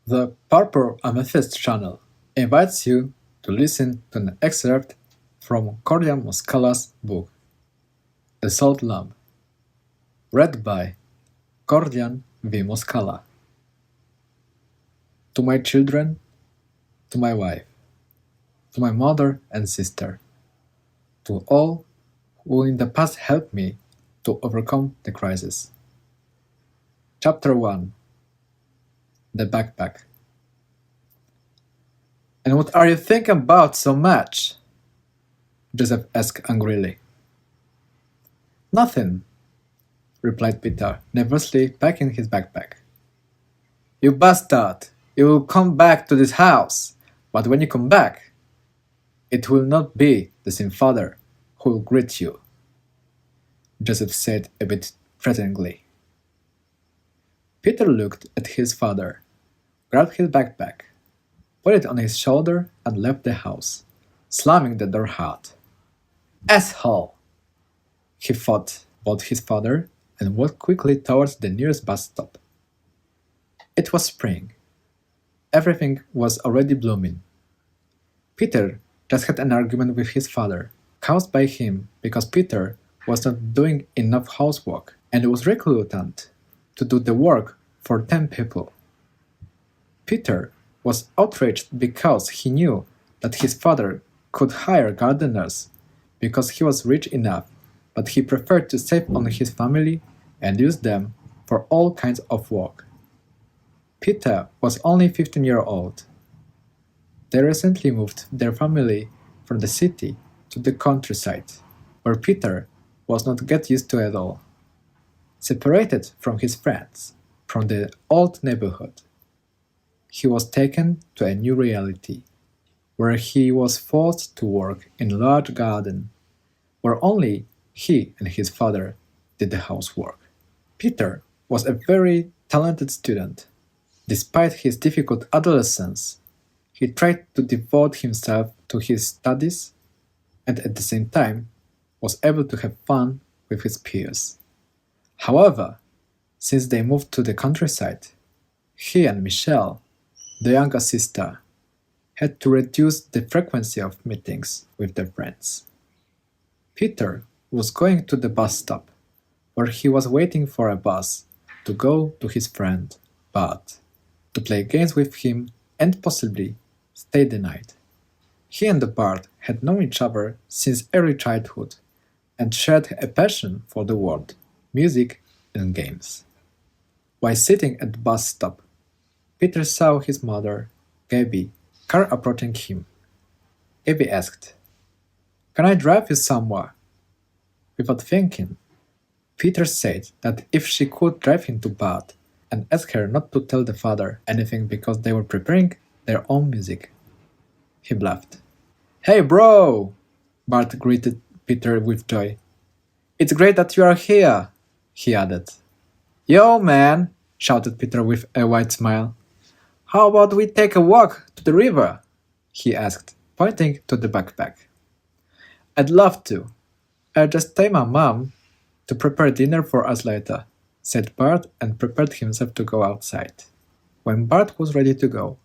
The Purple Amethyst channel invites you to listen to an excerpt from Cordian Moscala's book, The Salt Lamp, read by Cordian V. Moscala. To my children, to my wife, to my mother and sister, to all who in the past helped me to overcome the crisis. Chapter 1. The Backpack. "And what are you thinking about so much?" Joseph asked angrily. "Nothing," replied Peter, nervously packing his backpack. "You bastard! You will come back to this house, but when you come back, it will not be the same father who will greet you," Joseph said a bit threateningly. Peter looked at his father, grabbed his backpack, put it on his shoulder and left the house, slamming the door hard. "Asshole!" he thought about his father and walked quickly towards the nearest bus stop. It was spring. Everything was already blooming. Peter just had an argument with his father, caused by him because Peter was not doing enough housework and was recruited to do the work for 10 people. Peter was outraged because he knew that his father could hire gardeners because he was rich enough, but he preferred to save on his family and use them for all kinds of work. Peter was only 15 years old. They recently moved their family from the city to the countryside, where Peter was not get used to at all. Separated from his friends, from the old neighborhood, he was taken to a new reality, where he was forced to work in a large garden, where only he and his father did the housework. Peter was a very talented student. Despite his difficult adolescence, he tried to devote himself to his studies and at the same time was able to have fun with his peers. However, since they moved to the countryside, he and Michelle, the younger sister, had to reduce the frequency of meetings with their friends. Peter was going to the bus stop, where he was waiting for a bus to go to his friend Bart, to play games with him and possibly stay the night. He and Bart had known each other since early childhood and shared a passion for the world, music and games. While sitting at the bus stop, Peter saw his mother, Gabby, car approaching him. Gabby asked, "Can I drive you somewhere?" Without thinking, Peter said that if she could drive him to Bart and ask her not to tell the father anything because they were preparing their own music. He bluffed. "Hey bro!" Bart greeted Peter with joy. "It's great that you are here," he added. "Yo man!" shouted Peter with a wide smile. "How about we take a walk to the river?" he asked, pointing to the backpack. "I'd love to. I'll just tell my mom to prepare dinner for us later," said Bart and prepared himself to go outside. When Bart was ready to go,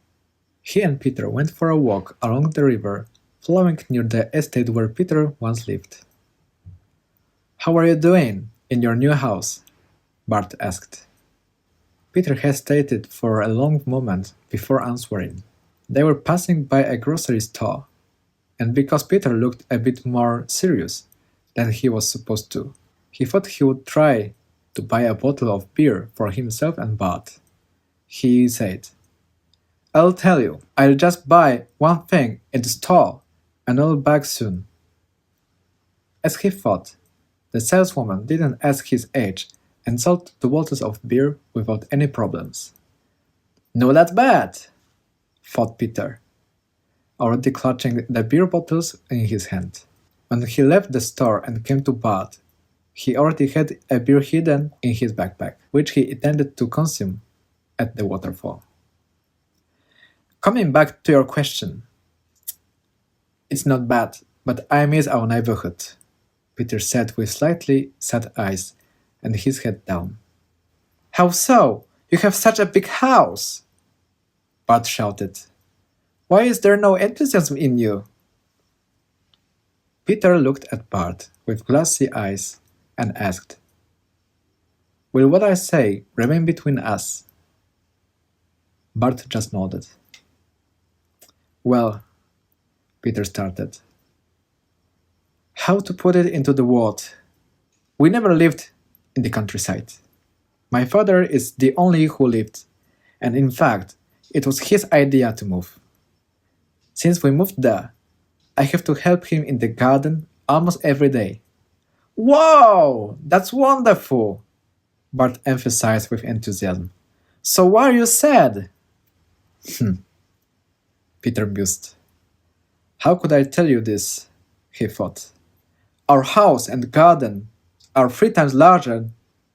he and Peter went for a walk along the river flowing near the estate where Peter once lived. "How are you doing in your new house?" Bart asked. Peter hesitated for a long moment before answering. They were passing by a grocery store, and because Peter looked a bit more serious than he was supposed to, he thought he would try to buy a bottle of beer for himself and Bart. He said, "I'll tell you, I'll just buy one thing in the store and I'll be back soon." As he thought, the saleswoman didn't ask his age and sold the bottles of beer without any problems. "No, that's bad," thought Peter, already clutching the beer bottles in his hand. When he left the store and came to Bart, he already had a beer hidden in his backpack, which he intended to consume at the waterfall. "Coming back to your question, it's not bad, but I miss our neighborhood," Peter said with slightly sad eyes and his head down. "How so? You have such a big house!" Bart shouted. Why is there no enthusiasm in you? Peter looked at Bart with glassy eyes and asked, Will what I say remain between us? Bart just nodded. Well, Peter started. How to put it into the word? We never lived in the countryside. My father is the only who lived, and in fact, it was his idea to move. Since we moved there, I have to help him in the garden almost every day. Wow, that's wonderful! Bart emphasized with enthusiasm. So why are you sad? Peter mused. How could I tell you this? He thought. Our house and garden are 3 times larger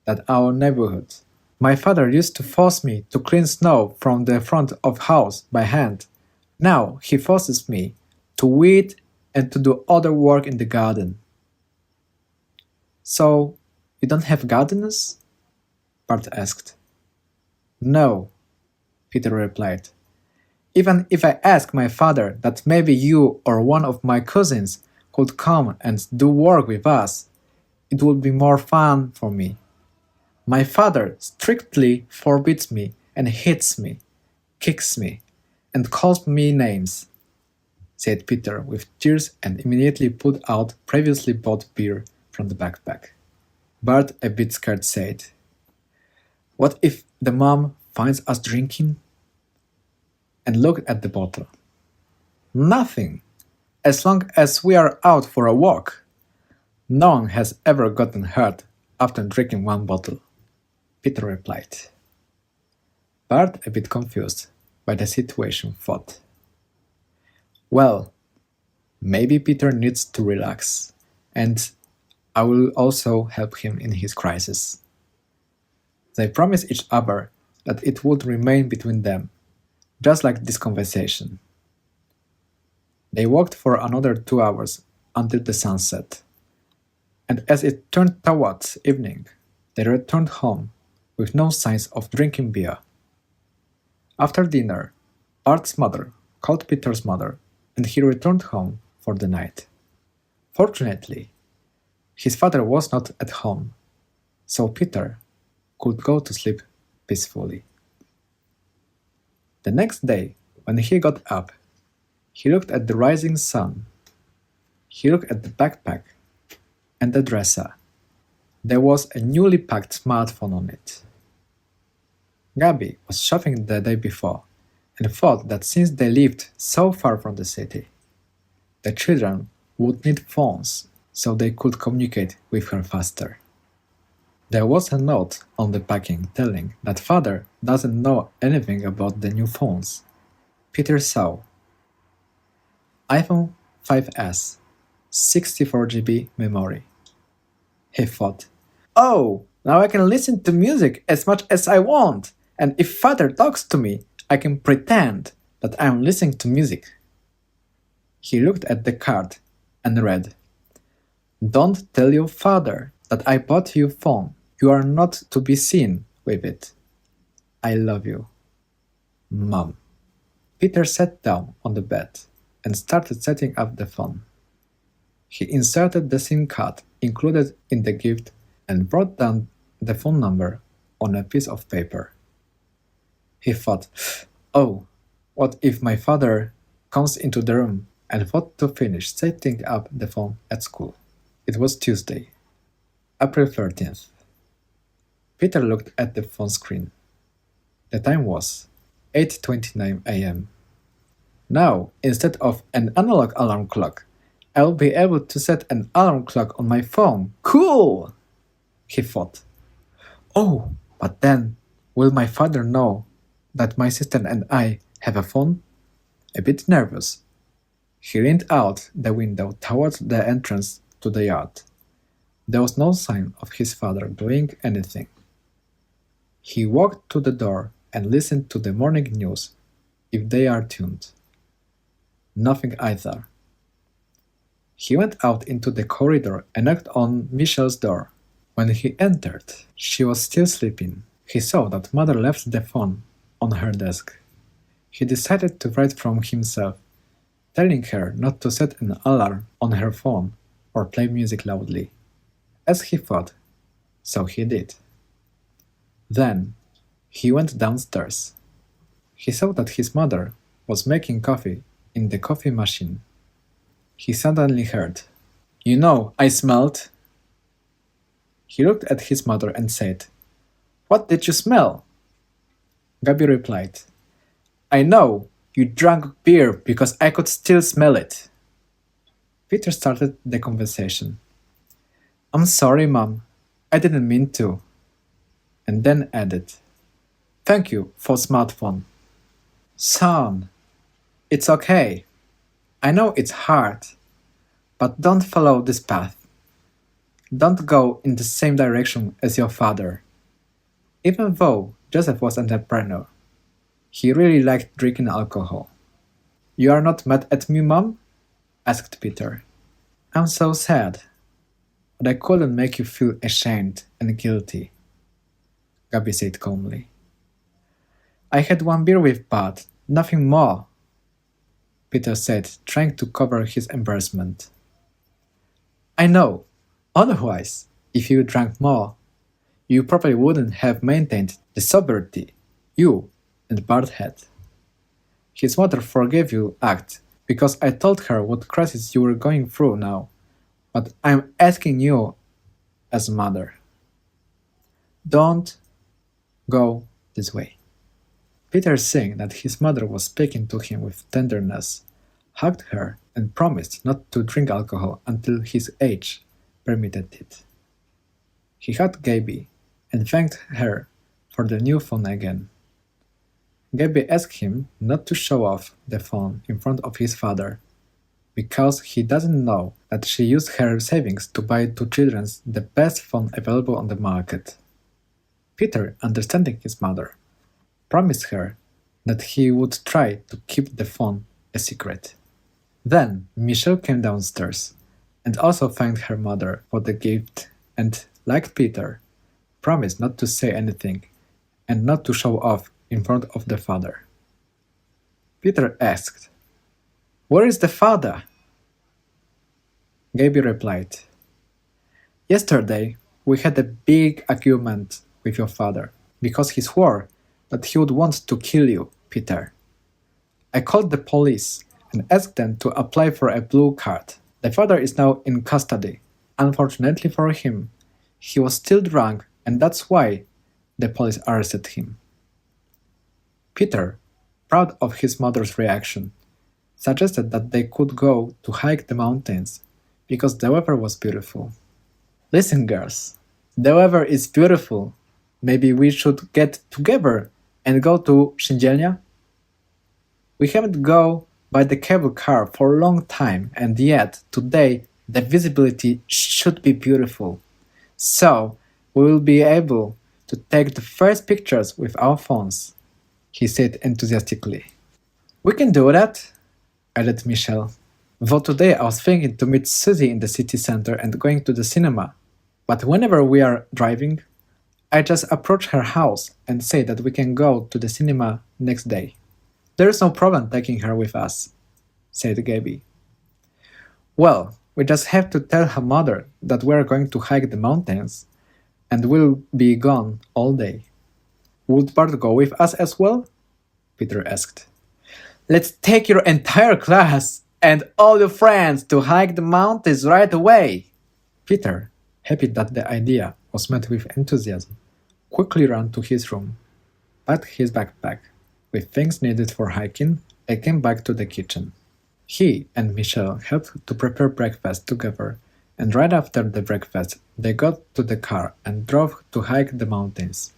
than our neighborhood. My father used to force me to clean snow from the front of house by hand. Now he forces me to weed and to do other work in the garden. So, you don't have gardeners? Bart asked. No, Peter replied. Even if I ask my father that maybe you or one of my cousins could come and do work with us, it would be more fun for me. My father strictly forbids me and hits me, kicks me, and calls me names, said Peter with tears and immediately pulled out previously bought beer from the backpack. Bart, a bit scared, said, What if the mom finds us drinking? And looked at the bottle. Nothing, as long as we are out for a walk. No one has ever gotten hurt after drinking 1 bottle, Peter replied. Bart, a bit confused by the situation, thought, Well, maybe Peter needs to relax, and I will also help him in his crisis. They promised each other that it would remain between them, just like this conversation. They walked for another 2 hours until the sun set, and as it turned towards evening, they returned home with no signs of drinking beer. After dinner, Bart's mother called Peter's mother, and he returned home for the night. Fortunately, his father was not at home, so Peter could go to sleep peacefully. The next day, when he got up, he looked at the rising sun. He looked at the backpack and the dresser. There was a newly packed smartphone on it. Gabby was shopping the day before and thought that since they lived so far from the city, the children would need phones so they could communicate with her faster. There was a note on the packing telling that father doesn't know anything about the new phones. Peter saw iPhone 5S, 64 GB memory. He thought, Oh, now I can listen to music as much as I want, and if father talks to me, I can pretend that I'm listening to music. He looked at the card and read, Don't tell your father that I bought you a phone. You are not to be seen with it. I love you. Mom. Peter sat down on the bed and started setting up the phone. He inserted the SIM card included in the gift and wrote down the phone number on a piece of paper. He thought, Oh, what if my father comes into the room and thought to finish setting up the phone at school. It was Tuesday, April 13th. Peter looked at the phone screen. The time was 8:29 a.m. Now, instead of an analog alarm clock, I'll be able to set an alarm clock on my phone. Cool! He thought. Oh, but then, will my father know that my sister and I have a phone? A bit nervous, he leaned out the window towards the entrance to the yard. There was no sign of his father doing anything. He walked to the door and listened to the morning news, if they are tuned. Nothing either. He went out into the corridor and knocked on Michelle's door. When he entered, she was still sleeping. He saw that mother left the phone on her desk. He decided to write from himself, telling her not to set an alarm on her phone or play music loudly. As he thought, so he did. Then he went downstairs. He saw that his mother was making coffee in the coffee machine. He suddenly heard, "You know, I smelled." He looked at his mother and said, "What did you smell?" Gabi replied, "I know, you drank beer because I could still smell it." Peter started the conversation. "I'm sorry, Mom. I didn't mean to." And then added, "Thank you for smartphone." "Son, it's okay. I know it's hard, but don't follow this path. Don't go in the same direction as your father." Even though Joseph was an entrepreneur, he really liked drinking alcohol. "You are not mad at me, Mom?" asked Peter. "I'm so sad, but I couldn't make you feel ashamed and guilty," Gabi said calmly. "I had one beer with Bud, nothing more," Peter said, trying to cover his embarrassment. "I know. Otherwise, if you drank more, you probably wouldn't have maintained the sobriety you and Bart had. His mother forgave you act because I told her what crisis you were going through now, but I'm asking you as a mother. Don't go this way." Peter, seeing that his mother was speaking to him with tenderness, hugged her and promised not to drink alcohol until his age permitted it. He hugged Gabi and thanked her for the new phone again. Gabi asked him not to show off the phone in front of his father, because he doesn't know that she used her savings to buy two children the best phone available on the market. Peter, understanding his mother, promised her that he would try to keep the phone a secret. Then Michelle came downstairs and also thanked her mother for the gift and, like Peter, promised not to say anything and not to show off in front of the father. Peter asked, "Where is the father?" Gabi replied, "Yesterday we had a big argument with your father because he swore that he would want to kill you, Peter. I called the police and asked them to apply for a blue card. The father is now in custody. Unfortunately for him, he was still drunk and that's why the police arrested him." Peter, proud of his mother's reaction, suggested that they could go to hike the mountains because the weather was beautiful. "Listen, girls, the weather is beautiful. Maybe we should get together and go to Shinjelnia? We haven't go by the cable car for a long time and yet today the visibility should be beautiful. So we will be able to take the first pictures with our phones," he said enthusiastically. "We can do that," added Michelle. "Though today I was thinking to meet Susie in the city center and going to the cinema. But whenever we are driving, I just approach her house and say that we can go to the cinema next day. There is no problem taking her with us," said Gabi. "Well, we just have to tell her mother that we are going to hike the mountains and we'll be gone all day." "Would Bart go with us as well?" Peter asked. "Let's take your entire class and all your friends to hike the mountains right away." Peter, happy that the idea was met with enthusiasm, quickly ran to his room, packed his backpack with things needed for hiking, and came back to the kitchen. He and Michelle helped to prepare breakfast together, and right after the breakfast, they got to the car and drove to hike the mountains.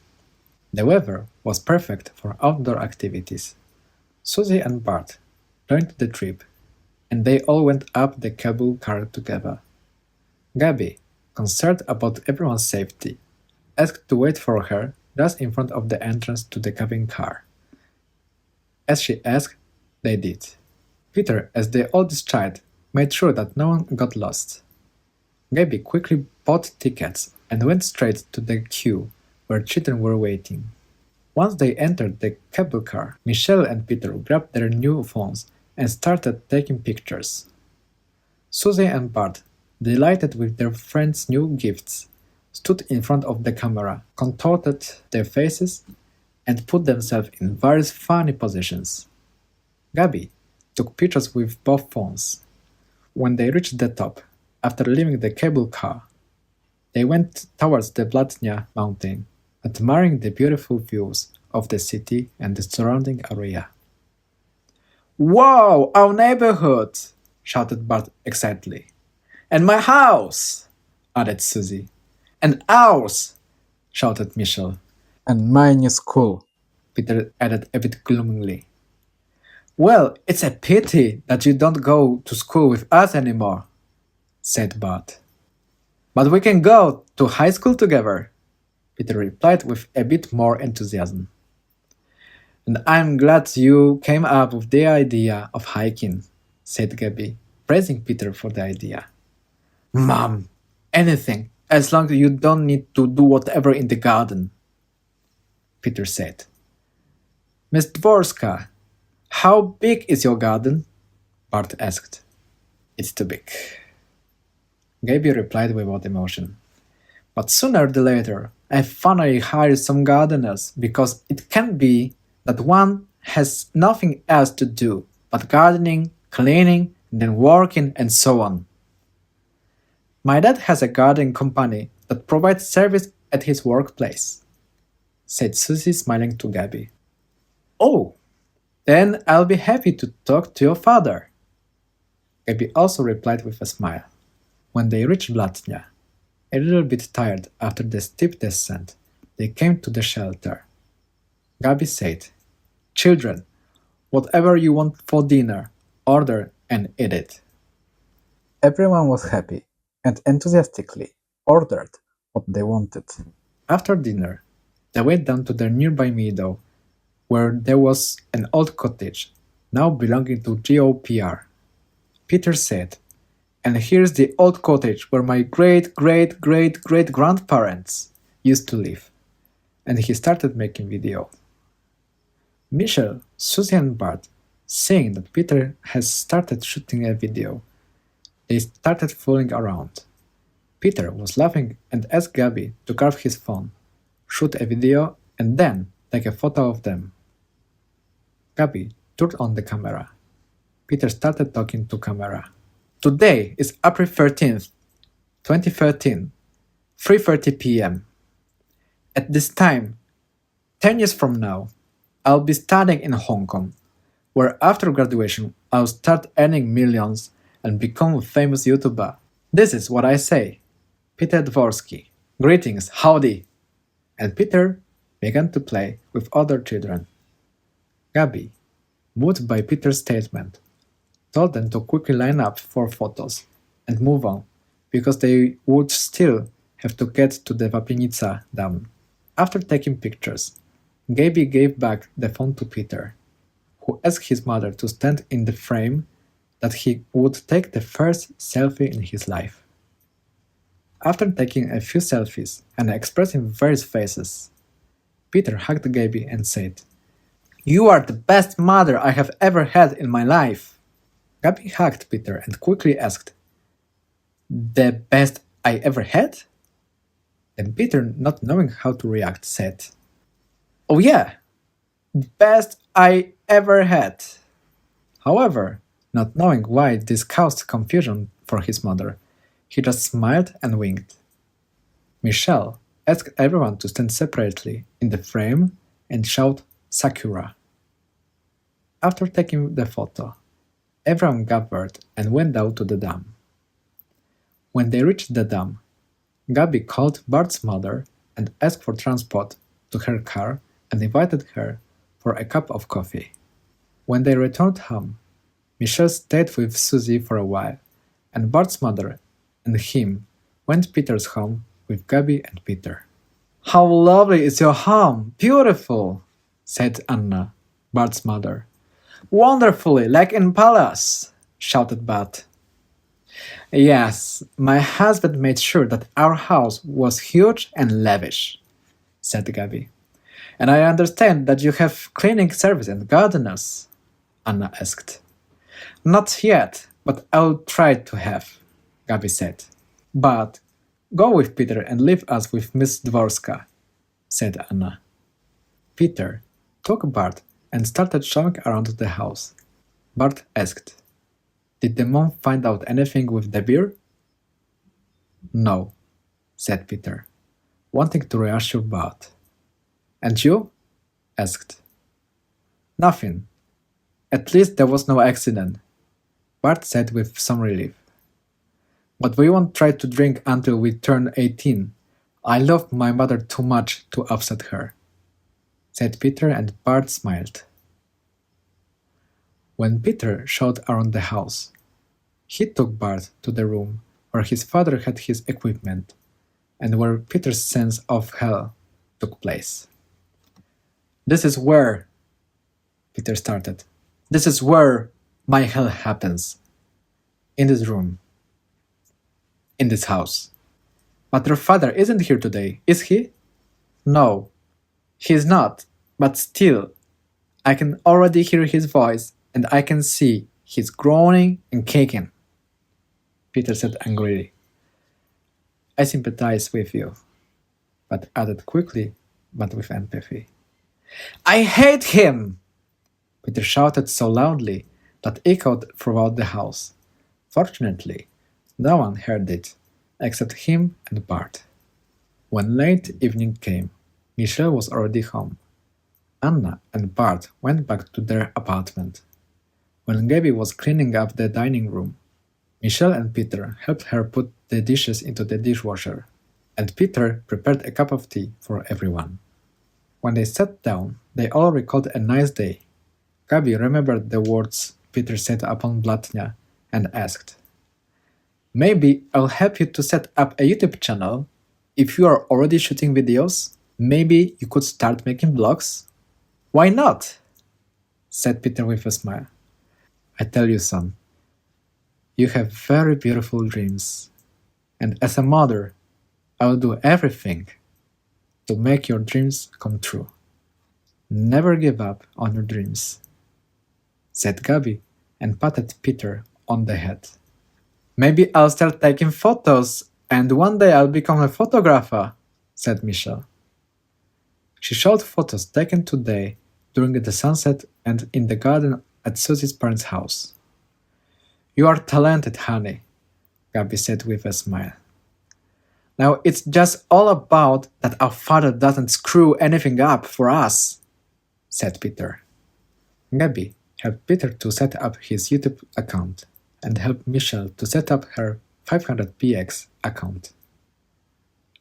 The weather was perfect for outdoor activities. Susie and Bart joined the trip, and they all went up the cable car together. Gabi, concerned about everyone's safety, asked to wait for her just in front of the entrance to the cabin car. As she asked, they did. Peter, as the oldest child, made sure that no one got lost. Gabi quickly bought tickets and went straight to the queue where children were waiting. Once they entered the cable car, Michelle and Peter grabbed their new phones and started taking pictures. Susie and Bart, delighted with their friend's new gifts, stood in front of the camera, contorted their faces, and put themselves in various funny positions. Gabby took pictures with both phones. When they reached the top, after leaving the cable car, they went towards the Blatnia mountain, admiring the beautiful views of the city and the surrounding area. "Wow, our neighborhood!" shouted Bart excitedly. "And my house!" added Susie. "And ours!" shouted Michelle. "And my new school," Peter added a bit gloomily. "Well, it's a pity that you don't go to school with us anymore," said Bart. "But we can go to high school together," Peter replied with a bit more enthusiasm. "And I'm glad you came up with the idea of hiking," said Gabby, praising Peter for the idea. "Mom, anything, as long as you don't need to do whatever in the garden," Peter said. "Miss Dworska, how big is your garden?" Bart asked. "It's too big," Gabby replied without emotion. "But sooner or later, I finally hire some gardeners because it can be that one has nothing else to do but gardening, cleaning, and then working and so on. My dad has a gardening company that provides service at his workplace," said Susie, smiling to Gabby. "Oh, then I'll be happy to talk to your father," Gabby also replied with a smile. When they reached Blatnia, a little bit tired after the steep descent, they came to the shelter. Gabby said, "Children, whatever you want for dinner, order and eat it." Everyone was happy and enthusiastically ordered what they wanted. After dinner, they went down to their nearby meadow, where there was an old cottage, now belonging to GOPR. Peter said, "And here's the old cottage where my great-great-great-great-grandparents used to live." And he started making video. Michelle, Susie and Bart, seeing that Peter has started shooting a video, they started fooling around. Peter was laughing and asked Gabby to grab his phone, shoot a video, and then take a photo of them. Gabby turned on the camera. Peter started talking to camera. "Today is April 13th, 2013, 3:30 p.m. At this time, 10 years from now, I'll be studying in Hong Kong, where after graduation I'll start earning millions and become a famous YouTuber. This is what I say. Peter Dworski. Greetings, howdy." And Peter began to play with other children. Gabby, moved by Peter's statement, told them to quickly line up for photos and move on, because they would still have to get to the Wapinica Dam. After taking pictures, Gabby gave back the phone to Peter, who asked his mother to stand in the frame that he would take the first selfie in his life. After taking a few selfies and expressing various faces, Peter hugged Gabby and said, "You are the best mother I have ever had in my life." Gabby hugged Peter and quickly asked, "The best I ever had?" And Peter, not knowing how to react, said, "Oh yeah, best I ever had." However, not knowing why this caused confusion for his mother, he just smiled and winked. Michelle asked everyone to stand separately in the frame and shout "Sakura." After taking the photo, everyone gathered and went down to the dam. When they reached the dam, Gabby called Bart's mother and asked for transport to her car and invited her for a cup of coffee. When they returned home, Michelle stayed with Susie for a while, and Bart's mother and him went to Peter's home with Gabby and Peter. "How lovely is your home! Beautiful!" said Anna, Bart's mother. "Wonderfully, like in palace!" shouted Bart. "Yes, my husband made sure that our house was huge and lavish," said Gabby. And I understand that you have cleaning service and gardeners, Anna asked. Not yet, but I'll try to have, Gabi said. But go with Peter and leave us with Miss Dworska, said Anna. Peter took Bart and started showing around the house. Bart asked, Did the mom find out anything with the beer? No, said Peter, wanting to reassure Bart. And you? Asked. Nothing. At least there was no accident, Bart said with some relief. But we won't try to drink until we turn 18. I love my mother too much to upset her, said Peter, and Bart smiled. When Peter showed around the house, he took Bart to the room where his father had his equipment and where Peter's sense of hell took place. This is where, Peter started, this is where my hell happens. In this room. In this house. But your father isn't here today, is he? No, he's not, but still, I can already hear his voice and I can see he's groaning and kicking, Peter said angrily. I sympathize with you, but added quickly, but with empathy. I hate him! Peter shouted so loudly that echoed throughout the house. Fortunately, no one heard it, except him and Bart. When late evening came, Michelle was already home. Anna and Bart went back to their apartment. When Gabi was cleaning up the dining room, Michelle and Peter helped her put the dishes into the dishwasher, and Peter prepared a cup of tea for everyone. When they sat down, they all recalled a nice day. Gabi remembered the words Peter said upon Blatnia and asked, Maybe I'll help you to set up a YouTube channel. If you are already shooting videos, maybe you could start making vlogs? Why not? Said Peter with a smile. I tell you, son, you have very beautiful dreams. And as a mother, I will do everything to make your dreams come true. Never give up on your dreams, said Gabi and patted Peter on the head. Maybe I'll start taking photos and one day I'll become a photographer, said Michelle. She showed photos taken today during the sunset and in the garden at Susie's parents' house. You are talented, honey, Gabi said with a smile. Now it's just all about that our father doesn't screw anything up for us, said Peter. Gabi helped Peter to set up his YouTube account and helped Michelle to set up her 500px account.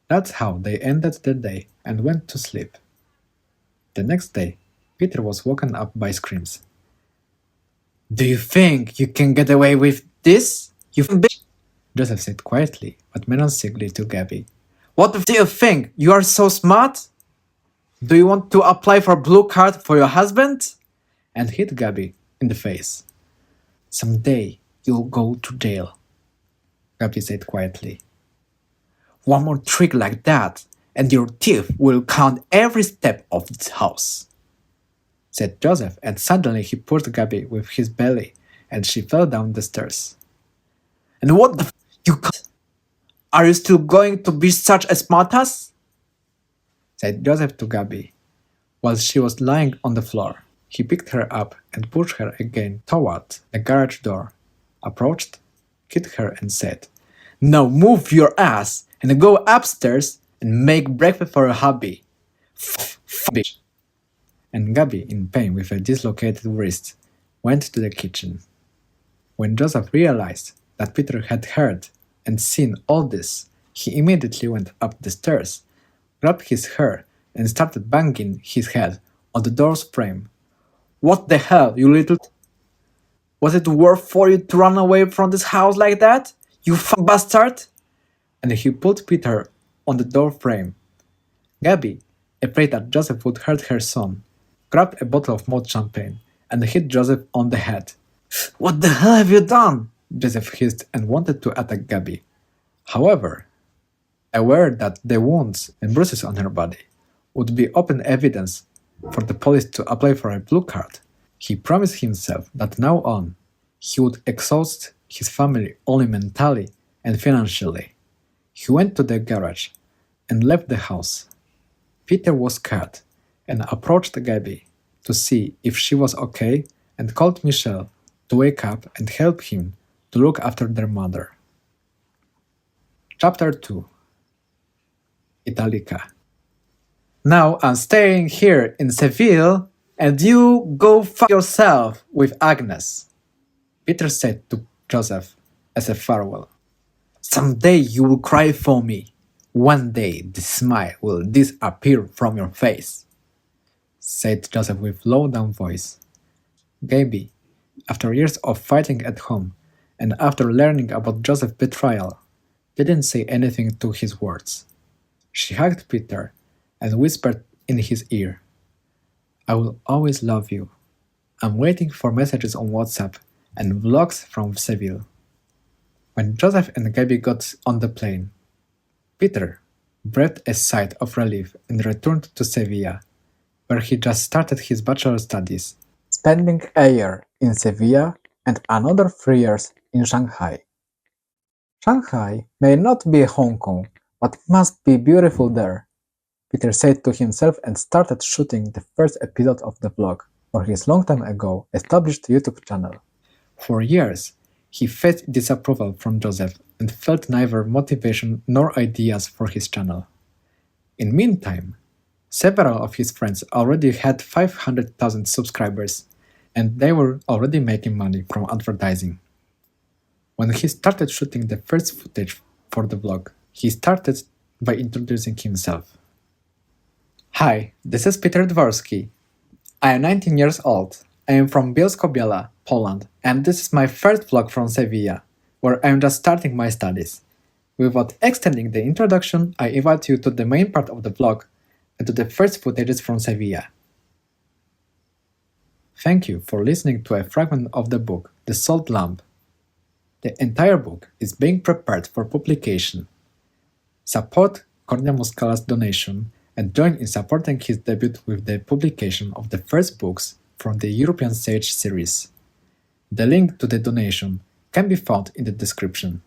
That's how they ended the day and went to sleep. The next day, Peter was woken up by screams. Do you think you can get away with this, you bitch? Joseph said quietly but menacingly to Gabi. What do you think? You are so smart? Do you want to apply for a blue card for your husband? And hit Gabi in the face. Someday you'll go to jail, Gabi said quietly. One more trick like that, and your teeth will count every step of this house, said Joseph, and suddenly he pushed Gabi with his belly, and she fell down the stairs. And what the you can't? Are you still going to be such a smartass? Said Joseph to Gabi. While she was lying on the floor, he picked her up and pushed her again toward the garage door, approached, kicked her and said, Now move your ass and go upstairs and make breakfast for your hubby. Bitch. And Gabi, in pain with a dislocated wrist, went to the kitchen. When Joseph realized that Peter had heard and seen all this, he immediately went up the stairs, grabbed his hair, and started banging his head on the door's frame. What the hell, you little... Was it worth for you to run away from this house like that, you bastard? And he pulled Peter on the door frame. Gabi, afraid that Joseph would hurt her son, grabbed a bottle of malt champagne and hit Joseph on the head. What the hell have you done? Joseph hissed and wanted to attack Gabi. However, aware that the wounds and bruises on her body would be open evidence for the police to apply for a blue card, he promised himself that now on, he would exhaust his family only mentally and financially. He went to the garage and left the house. Peter was scared and approached Gabby to see if she was okay and called Michelle to wake up and help him to look after their mother. Chapter 2 Italica. Now I'm staying here in Seville and you go fuck yourself with Agnes, Peter said to Joseph as a farewell. Someday you will cry for me. One day the smile will disappear from your face, said Joseph with low-down voice. Gaby, after years of fighting at home and after learning about Joseph's betrayal, didn't say anything to his words. She hugged Peter and whispered in his ear, I will always love you. I'm waiting for messages on WhatsApp and vlogs from Seville. When Joseph and Gaby got on the plane, Peter breathed a sigh of relief and returned to Sevilla, where he just started his bachelor studies, spending a year in Sevilla and another 3 years in Shanghai. Shanghai may not be Hong Kong, but must be beautiful there, Peter said to himself and started shooting the first episode of the vlog for his long time ago established YouTube channel. For years, he faced disapproval from Joseph and felt neither motivation nor ideas for his channel. In meantime, several of his friends already had 500,000 subscribers, and they were already making money from advertising. When he started shooting the first footage for the vlog, he started by introducing himself. Hi, this is Peter Dworski. I am 19 years old. I am from Bielsko-Biala, Poland, and this is my first vlog from Sevilla, where I am just starting my studies. Without extending the introduction, I invite you to the main part of the vlog and to the first footages from Sevilla. Thank you for listening to a fragment of the book, The Salt Lamp. The entire book is being prepared for publication. Support Kornia Moskala's donation and join in supporting his debut with the publication of the first books from the European Saga series. The link to the donation can be found in the description.